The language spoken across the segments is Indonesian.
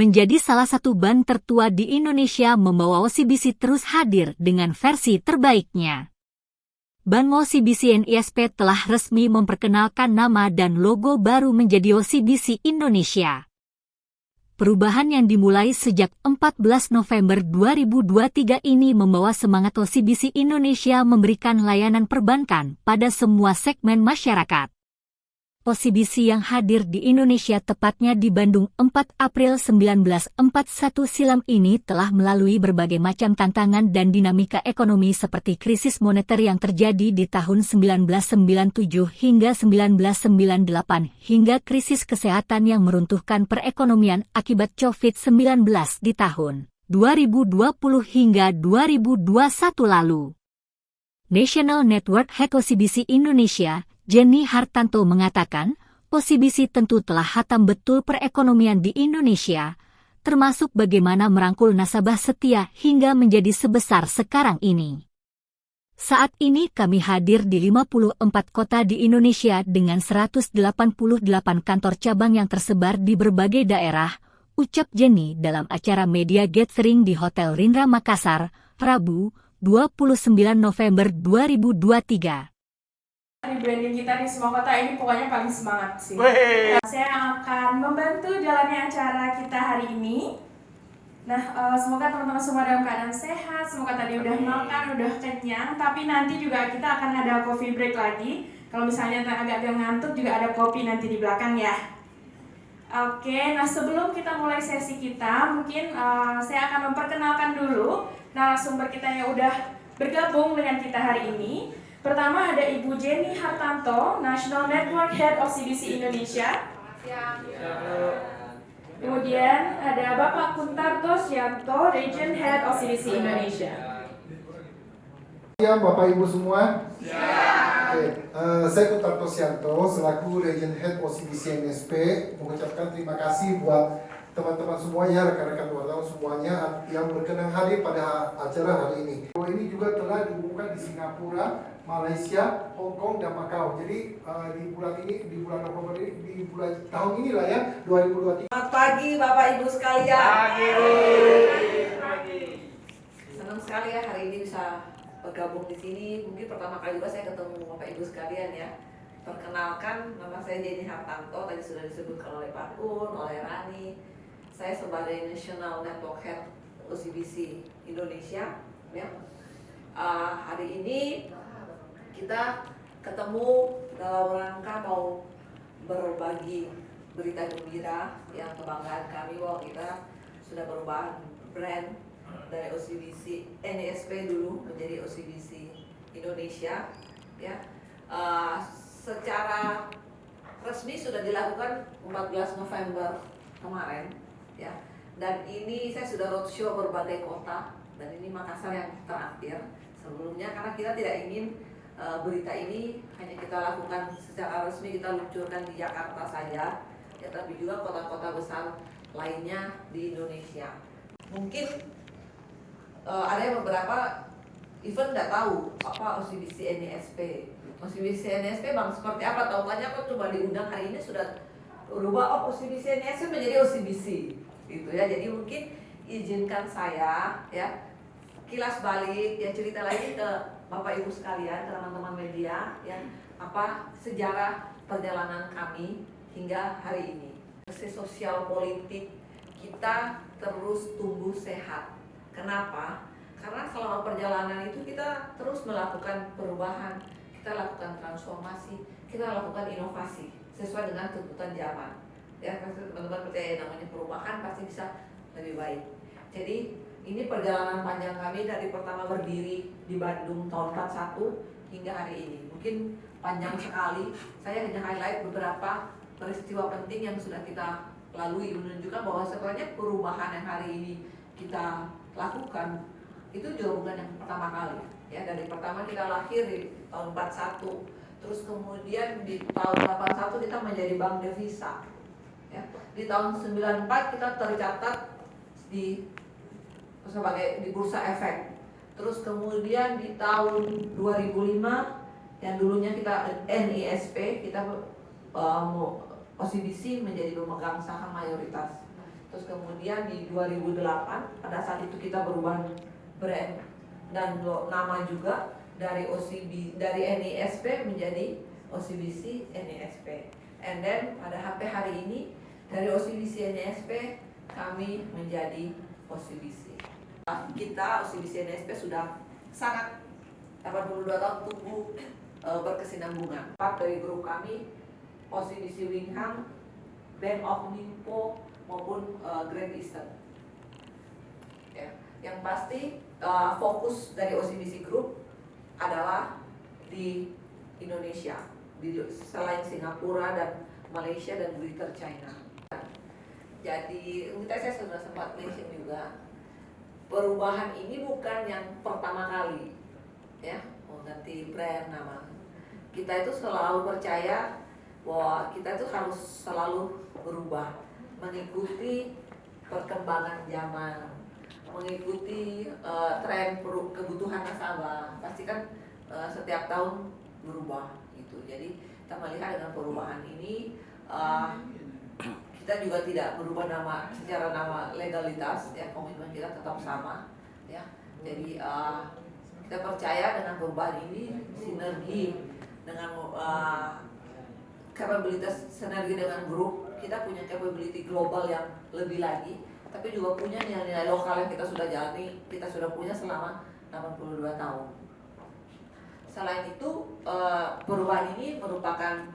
menjadi salah satu bank tertua di Indonesia, membawa OCBC terus hadir dengan versi terbaiknya. Bank OCBC NISP telah resmi memperkenalkan nama dan logo baru menjadi OCBC Indonesia. Perubahan yang dimulai sejak 14 November 2023 ini membawa semangat OCBC Indonesia memberikan layanan perbankan pada semua segmen masyarakat. OCBC yang hadir di Indonesia tepatnya di Bandung 4 April 1941 silam ini telah melalui berbagai macam tantangan dan dinamika ekonomi seperti krisis moneter yang terjadi di tahun 1997 hingga 1998 hingga krisis kesehatan yang meruntuhkan perekonomian akibat COVID-19 di tahun 2020 hingga 2021 lalu. National Network Head OCBC Indonesia, Jenny Hartanto mengatakan, OCBC tentu telah hatam betul perekonomian di Indonesia, termasuk bagaimana merangkul nasabah setia hingga menjadi sebesar sekarang ini. Saat ini kami hadir di 54 kota di Indonesia dengan 188 kantor cabang yang tersebar di berbagai daerah, ucap Jenny dalam acara media gathering di Hotel Rindra Makassar, Rabu, 29 November 2023. Branding kita di semua kota ini pokoknya paling semangat sih. Saya akan membantu jalannya acara kita hari ini. Nah, semoga teman-teman semua dalam keadaan sehat, semoga tadi udah makan, udah kenyang, tapi nanti juga kita akan ada coffee break lagi. Kalau misalnya agak-agak ngantuk juga ada kopi nanti di belakang ya. Oke, nah sebelum kita mulai sesi kita, mungkin saya akan memperkenalkan dulu narasumber kita yang udah bergabung dengan kita hari ini. Pertama ada Ibu Jenny Hartanto, National Network Head OCBC Indonesia. Kemudian ada Bapak Kuntarto Syanto, Region Head OCBC Indonesia. Ya, Bapak Ibu semua. Oke, saya Kuntarto Syanto selaku Region Head OCBC NSP mengucapkan terima kasih buat teman-teman semua ya, rekan-rekan wartawan semuanya yang berkenan hadir pada acara hari ini. Ini juga telah diumumkan di Singapura, Malaysia, Hong Kong, dan Macau. Jadi di bulan November ini, di bulan tahun inilah ya, 2023. Selamat pagi Bapak Ibu sekalian. Pagi. Senang sekali ya hari ini bisa bergabung di sini. Mungkin pertama kali juga saya ketemu Bapak Ibu sekalian ya. Perkenalkan, nama saya Jenny Hartanto. Tadi sudah disebutkan oleh Pak Kun, oleh Rani. Saya sebagai National Network Head OCBC Indonesia. Ya. Hari ini kita ketemu dalam rangka mau berbagi berita gembira yang kebanggaan kami bahwa kita sudah berubah brand dari OCBC NISP dulu menjadi OCBC Indonesia ya. Secara resmi sudah dilakukan 14 November kemarin ya. Dan ini saya sudah roadshow berbagai kota dan ini Makassar yang terakhir sebelumnya karena kita tidak ingin berita ini hanya kita lakukan secara resmi, kita luncurkan di Jakarta saja ya, tapi juga kota-kota besar lainnya di Indonesia. Mungkin ada yang beberapa event nggak tahu apa OCBC NISP. OCBC NISP bang seperti apa, tahuannya kok cuma diundang hari ini sudah berubah OCBC NISP menjadi OCBC gitu ya. Jadi mungkin izinkan saya ya kilas balik ya, cerita lagi ke Bapak Ibu sekalian, ke teman-teman media ya, apa sejarah perjalanan kami hingga hari ini. Sosial politik kita terus tumbuh sehat. Kenapa? Karena selama perjalanan itu kita terus melakukan perubahan, kita lakukan transformasi, kita lakukan inovasi sesuai dengan tuntutan zaman. Ya, teman-teman percaya namanya perubahan pasti bisa lebih baik. Jadi ini perjalanan panjang kami dari pertama berdiri di Bandung tahun 41 hingga hari ini. Mungkin panjang sekali. Saya hanya highlight beberapa peristiwa penting yang sudah kita lalui menunjukkan bahwa sebenarnya perubahan yang hari ini kita lakukan itu juga bukan yang pertama kali. Ya, dari pertama kita lahir di tahun 41, terus kemudian di tahun 81 kita menjadi bank devisa. Ya, di tahun 94 kita tercatat sebagai di bursa efek. Terus kemudian di tahun 2005 yang dulunya kita NISP, kita OCBC menjadi pemegang saham mayoritas. Terus kemudian di 2008 pada saat itu kita berubah brand dan nama juga dari NISP menjadi OCBC NISP. And then pada hari ini dari OCBC NISP kami menjadi OCBC. Kita OCBC NISP sudah sangat 82 tahun tumbuh berkesinambungan. Dari grup kami OCBC Wingham, Bank of Ningpo maupun Great Eastern. Ya, yang pasti fokus dari OCBC Group adalah di Indonesia, selain Singapura dan Malaysia dan Greater China. Jadi saya sudah sempat mention juga, perubahan ini bukan yang pertama kali, ya, mengganti brand nama. Kita itu selalu percaya bahwa kita itu harus selalu berubah, mengikuti perkembangan zaman, mengikuti tren kebutuhan nasabah. Pasti kan setiap tahun berubah gitu. Jadi kita melihat dengan perubahan ini kita juga tidak berubah nama secara nama legalitas, ya, komitmen kita tetap sama, ya. Jadi kita percaya dengan perubahan ini sinergi dengan capabilitas sinergi dengan grup, kita punya capability global yang lebih lagi, tapi juga punya nilai-nilai lokal yang kita sudah jalani, kita sudah punya selama 82 tahun. Selain itu, perubahan ini merupakan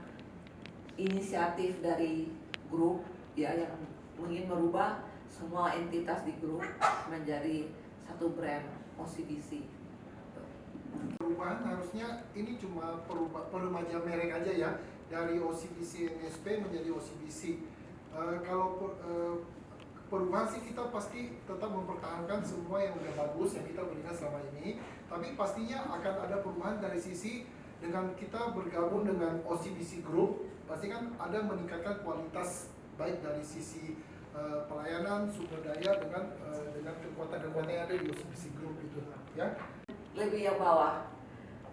inisiatif dari grup, ya, yang ingin merubah semua entitas di grup menjadi satu brand OCBC. Perubahan harusnya ini cuma peremajaan merek aja ya, dari OCBC NISP menjadi OCBC. Kalau perubahan sih kita pasti tetap mempertahankan semua yang udah bagus yang kita berikan selama ini, tapi pastinya akan ada perubahan dari sisi dengan kita bergabung dengan OCBC Group, pasti kan ada meningkatkan kualitas baik dari sisi pelayanan, sumber daya dengan kekuatan-kekuatan yang ada di OCBC Group itu, ya. Lebih yang bawah.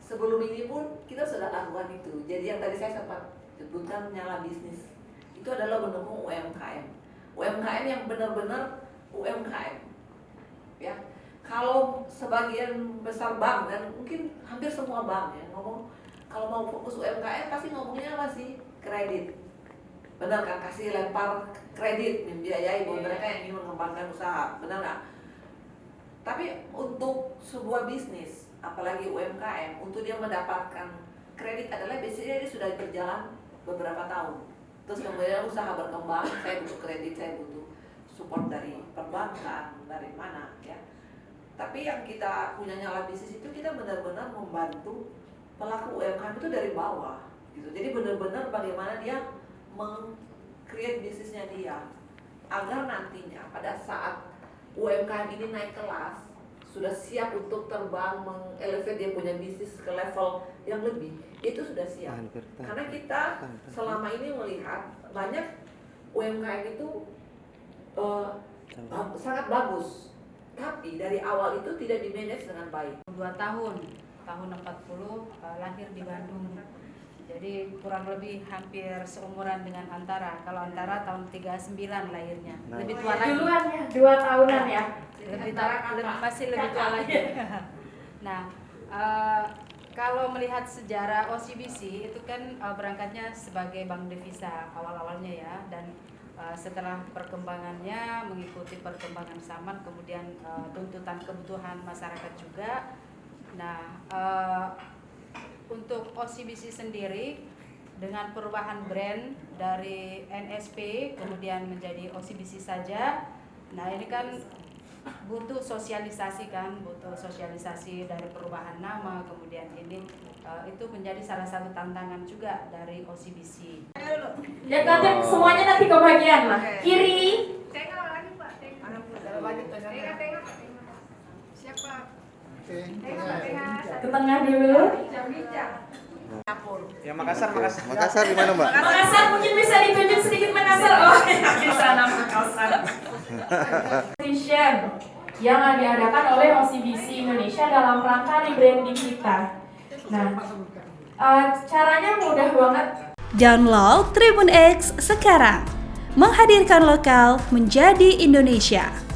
Sebelum ini pun kita sudah lakukan itu. Jadi yang tadi saya sempat sebutkan nyala bisnis, itu adalah menunggu UMKM. UMKM yang benar-benar UMKM, ya. Kalau sebagian besar bank dan mungkin hampir semua bank ya ngomong kalau mau fokus UMKM pasti ngomongnya apa sih? Kredit. Benar kan? Kasih lempar kredit membiayai buat mereka yang ingin mengembangkan usaha. Benar nggak? Tapi untuk sebuah bisnis, apalagi UMKM, untuk dia mendapatkan kredit adalah biasanya dia sudah berjalan beberapa tahun. Terus kemudian usaha berkembang, saya butuh kredit, saya butuh support dari perbankan, dari mana, ya. Tapi yang kita punya nyala bisnis itu kita benar-benar membantu pelaku UMKM itu dari bawah, gitu. Jadi benar-benar bagaimana dia meng-create bisnisnya dia, agar nantinya pada saat UMKM ini naik kelas, sudah siap untuk terbang, mengelevate dia punya bisnis ke level yang lebih, itu sudah siap. Karena kita selama ini melihat banyak UMKM itu sangat bagus, tapi dari awal itu tidak dimanage dengan baik. 2 tahun 40 lahir di Bandung. Jadi kurang lebih hampir seumuran dengan Antara. Kalau Antara tahun 39 lahirnya. Lebih tua lagi. Duluan ya, 2 tahunan ya. Masih lebih tua lagi. Nah, kalau melihat sejarah OCBC itu kan berangkatnya sebagai bank devisa awal-awalnya ya, dan setelah perkembangannya mengikuti perkembangan zaman, kemudian tuntutan kebutuhan masyarakat juga. Nah, untuk OCBC sendiri dengan perubahan brand dari NSP kemudian menjadi OCBC saja. Nah, ini kan butuh sosialisasi dari perubahan nama, kemudian ini itu menjadi salah satu tantangan juga dari OCBC. Dan nanti semuanya nanti kebagian lah. Kiri. Tengok lagi Pak, tengok. Siapa? Ke tengah dulu. Ya Makassar di mana Mbak? Makassar mungkin bisa ditunjuk sedikit Makassar. Oh, di sana Makassar. Competition yang diadakan oleh OCBC Indonesia dalam rangka rebranding kita. Nah, caranya mudah banget. Download Tribun X sekarang. menghadirkan lokal menjadi Indonesia.